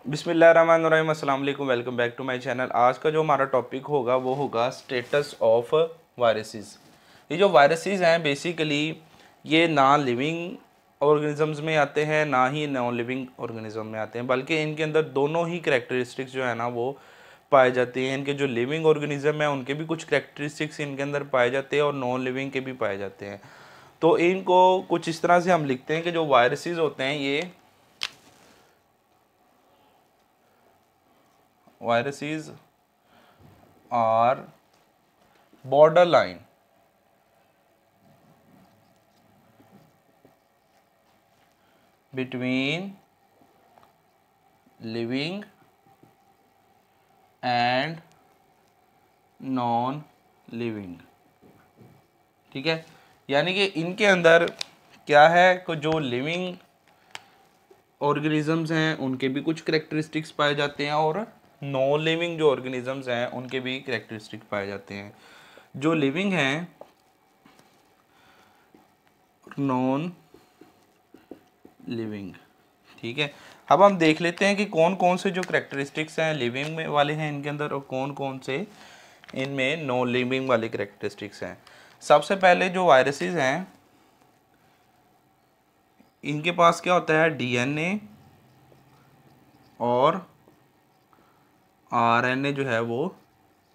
बिस्मिल्लाहिर्रहमानिर्रहीम, अस्सलाम वालेकुम, welcome back to my channel. आज का जो हमारा टॉपिक होगा वो होगा स्टेटस ऑफ वायरसेस। ये जो वायरसेस हैं बेसिकली ये ना लिविंग ऑर्गेनिजम्स में आते हैं ना ही नॉन लिविंग ऑर्गेनिज्म में आते हैं, बल्कि इनके अंदर दोनों ही करैक्टरिस्टिक्स जो है ना वो पाए जाते हैं। इनके जो लिविंग ऑर्गेनिज्म है उनके भी कुछ करैक्टरिस्टिक्स इनके अंदर पाए जाते हैं और नॉन लिविंग के भी पाए जाते हैं। तो इनको कुछ इस तरह से हम लिखते हैं कि जो वायरसेस होते हैं ये viruses are borderline between living and non living. ठीक है, यानी कि इनके अंदर क्या है कि जो लिविंग ऑर्गेनिजम्स हैं उनके भी कुछ करेक्टरिस्टिक्स पाए जाते हैं और नॉन लिविंग जो ऑर्गेनिजम्स हैं उनके भी करेक्टरिस्टिक्स पाए जाते हैं। जो लिविंग हैं नॉन लिविंग, ठीक है। अब हम देख लेते हैं कि कौन कौन से जो करेक्टरिस्टिक्स हैं लिविंग में वाले हैं इनके अंदर और कौन कौन से इनमें नॉन लिविंग वाले करेक्टरिस्टिक्स हैं। सबसे पहले जो वायरसेस हैं इनके पास क्या होता है, डीएनए और आरएनए जो है वो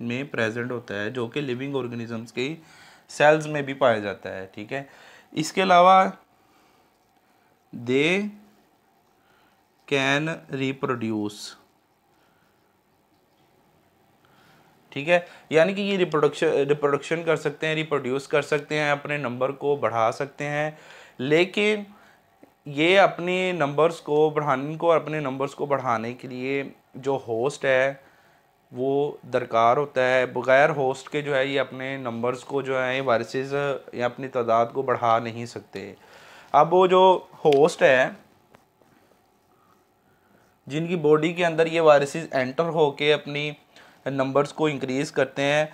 में प्रेजेंट होता है, जो कि लिविंग ऑर्गेनिजम्स के सेल्स में भी पाया जाता है। ठीक है, इसके अलावा दे कैन रिप्रोड्यूस, ठीक है, यानी कि ये रिप्रोडक्शन कर सकते हैं, रिप्रोड्यूस कर सकते हैं, अपने नंबर को बढ़ा सकते हैं। लेकिन ये अपने नंबर्स को बढ़ाने के लिए जो होस्ट है वो दरकार होता है। बगैर होस्ट के जो है ये अपने नंबर्स को जो है वायरसेस या अपनी तादाद को बढ़ा नहीं सकते। अब वो जो होस्ट है जिनकी बॉडी के अंदर ये वायरसेस एंटर होके अपनी नंबर्स को इंक्रीज़ करते हैं,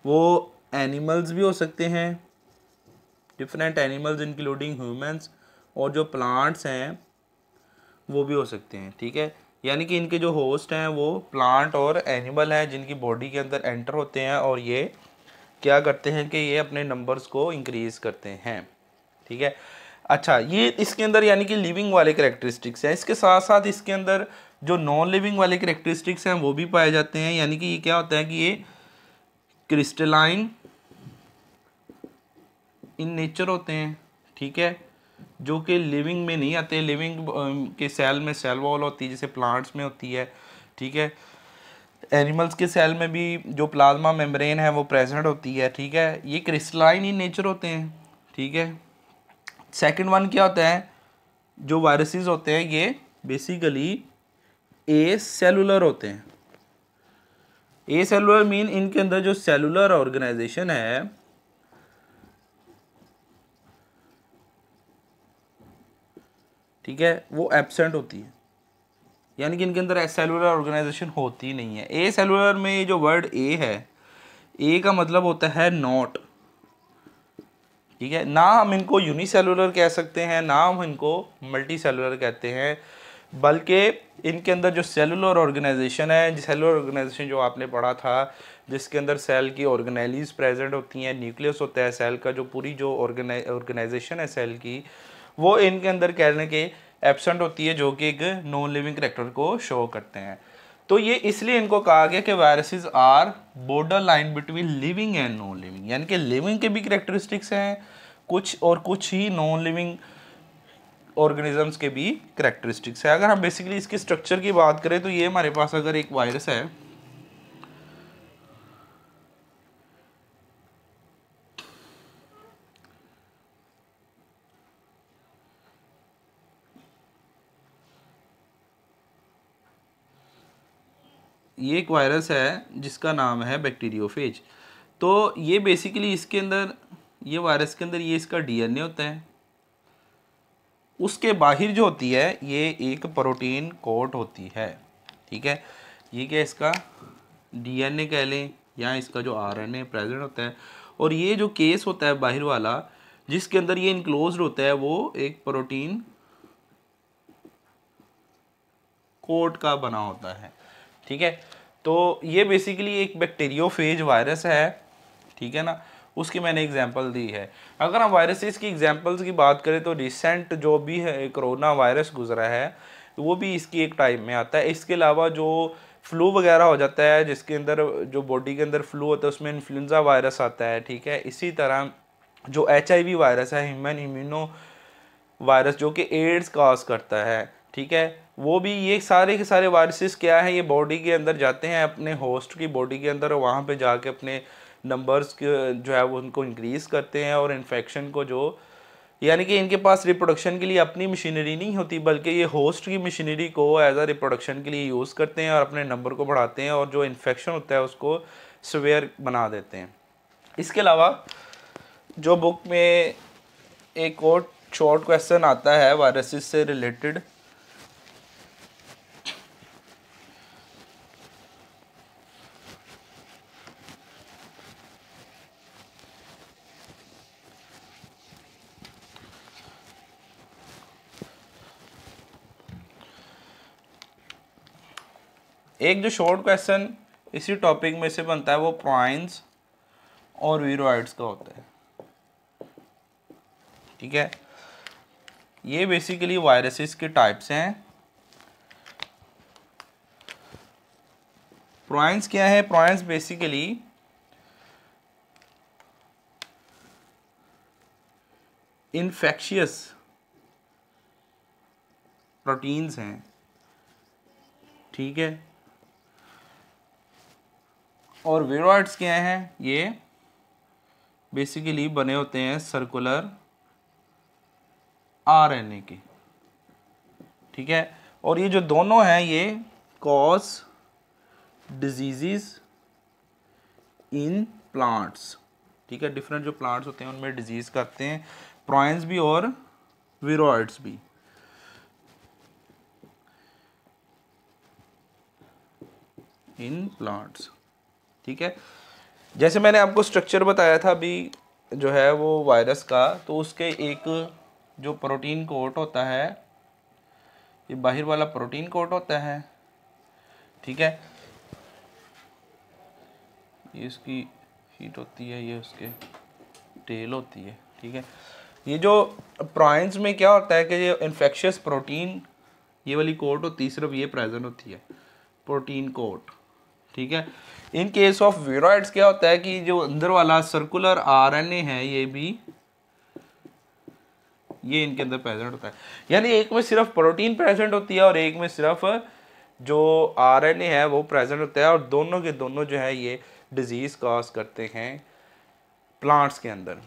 वो एनिमल्स भी हो सकते हैं, डिफरेंट एनिमल्स इंक्लूडिंग ह्यूमंस, और जो प्लांट्स हैं वो भी हो सकते हैं। ठीक है, यानी कि इनके जो होस्ट हैं वो प्लांट और एनिमल हैं जिनकी बॉडी के अंदर एंटर होते हैं और ये क्या करते हैं कि ये अपने नंबर्स को इंक्रीज़ करते हैं। ठीक है, अच्छा, ये इसके अंदर यानी कि लिविंग वाले करेक्टरिस्टिक्स हैं। इसके साथ साथ इसके अंदर जो नॉन लिविंग वाले करेक्टरिस्टिक्स हैं वो भी पाए जाते हैं। यानी कि ये क्या होता है कि ये क्रिस्टलाइन इन नेचर होते हैं, ठीक है, जो कि लिविंग में नहीं आते। लिविंग के सेल में सेल वॉल होती है जैसे प्लांट्स में होती है। ठीक है, एनिमल्स के सेल में भी जो प्लाज्मा मेम्ब्रेन है वो प्रेजेंट होती है। ठीक है, ये क्रिस्टलाइन इन नेचर होते हैं। ठीक है, सेकंड वन क्या होता है, जो वायरसेस होते हैं ये बेसिकली ए सेलुलर होते हैं। ए सेलुलर मीन इनके अंदर जो सेलुलर ऑर्गेनाइजेशन है ठीक है वो एब्सेंट होती है, यानी कि इनके अंदर सेलुलर ऑर्गेनाइजेशन होती नहीं है। ए सेलुलर में ये जो वर्ड ए है, ए का मतलब होता है नॉट। ठीक है, ना हम इनको यूनिसेलुलर कह सकते हैं ना हम इनको मल्टी सेलुलर कहते हैं, बल्कि इनके अंदर जो सेलुलर ऑर्गेनाइजेशन है, सेलुलर ऑर्गेनाइजेशन जो आपने पढ़ा था जिसके अंदर सेल की ऑर्गेनेलीज प्रेजेंट होती हैं, न्यूक्लियस होता है सेल का, जो पूरी जो ऑर्गेनाइजेशन है सेल की वो इनके अंदर कहने के एब्सेंट होती है, जो कि एक नॉन लिविंग करैक्टर को शो करते हैं। तो ये इसलिए इनको कहा गया कि viruses are border line between living and non living, यानी कि लिविंग के भी करेक्टरिस्टिक्स हैं कुछ और कुछ ही नॉन लिविंग ऑर्गेनिजम्स के भी करेक्टरिस्टिक्स है। अगर हम बेसिकली इसके स्ट्रक्चर की बात करें तो ये हमारे पास अगर एक वायरस है, ये एक वायरस है जिसका नाम है बैक्टीरियोफेज। तो ये बेसिकली इसके अंदर, ये वायरस के अंदर ये इसका डीएनए होता है, उसके बाहर जो होती है ये एक प्रोटीन कोट होती है। ठीक है, ये क्या इसका डीएनए कह लें या इसका जो आरएनए प्रेजेंट होता है, और ये जो केस होता है बाहर वाला जिसके अंदर ये इनक्लोज्ड होता है वो एक प्रोटीन कोट का बना होता है, ठीक है। तो ये बेसिकली एक बैक्टीरियोफेज वायरस है, ठीक है ना, उसकी मैंने एग्जांपल दी है। अगर हम वायरसेस की एग्जांपल्स की बात करें तो रिसेंट जो भी है कोरोना वायरस गुजरा है वो भी इसकी एक टाइप में आता है। इसके अलावा जो फ्लू वगैरह हो जाता है, जिसके अंदर जो बॉडी के अंदर फ्लू होता है, उसमें इन्फ्लुएंजा वायरस आता है, ठीक है। इसी तरह जो HIV वायरस है, ह्यूमन इम्यूनो वायरस, जो कि एड्स काज करता है, ठीक है, वो भी, ये सारे के सारे वायरसेस क्या है, ये बॉडी के अंदर जाते हैं अपने होस्ट की बॉडी के अंदर, और वहाँ पे जाके अपने नंबर्स जो है वो उनको इंक्रीज़ करते हैं और इन्फेक्शन को जो, यानी कि इनके पास रिप्रोडक्शन के लिए अपनी मशीनरी नहीं होती, बल्कि ये होस्ट की मशीनरी को एज अ रिप्रोडक्शन के लिए यूज़ करते हैं और अपने नंबर को बढ़ाते हैं और जो इन्फेक्शन होता है उसको सवेयर बना देते हैं। इसके अलावा जो बुक में एक और शॉर्ट क्वेश्चन आता है वायरसेस से रिलेटेड, एक जो शॉर्ट क्वेश्चन इसी टॉपिक में से बनता है वो प्राइन्स और वीरोइड्स का होता है, ठीक है। ये बेसिकली वायरसेस के टाइप्स हैं। प्राइन्स क्या है? प्राइन्स बेसिकली इन्फेक्शियस प्रोटीन्स हैं, ठीक है। और वीरोइड्स क्या हैं? ये बेसिकली बने होते हैं सर्कुलर RNA के, ठीक है। और ये जो दोनों हैं ये कॉज डिजीज़ इन प्लांट्स, ठीक है। डिफरेंट जो प्लांट्स होते हैं उनमें डिजीज़ करते हैं, प्राइन्स भी और वीरोइड्स भी। इन प्लांट्स, ठीक है। जैसे मैंने आपको स्ट्रक्चर बताया था अभी जो है वो वायरस का, तो उसके एक जो प्रोटीन कोट होता है, ये बाहर वाला प्रोटीन कोट होता है, ठीक है। ये इसकी शीट होती है, ये उसके टेल होती है, ठीक है। ये जो प्राइन्स में क्या होता है कि ये इन्फेक्शियस प्रोटीन, ये वाली कोट होती है, सिर्फ ये प्रेजेंट होती है, प्रोटीन कोट, ठीक है। इन केस ऑफ वीरोइड्स क्या होता है कि जो अंदर वाला सर्कुलर RNA है ये भी, ये इनके अंदर प्रेजेंट होता है। यानी एक में सिर्फ प्रोटीन प्रेजेंट होती है और एक में सिर्फ जो RNA है वो प्रेजेंट होता है, और दोनों के दोनों जो है ये डिजीज कॉज करते हैं प्लांट्स के अंदर।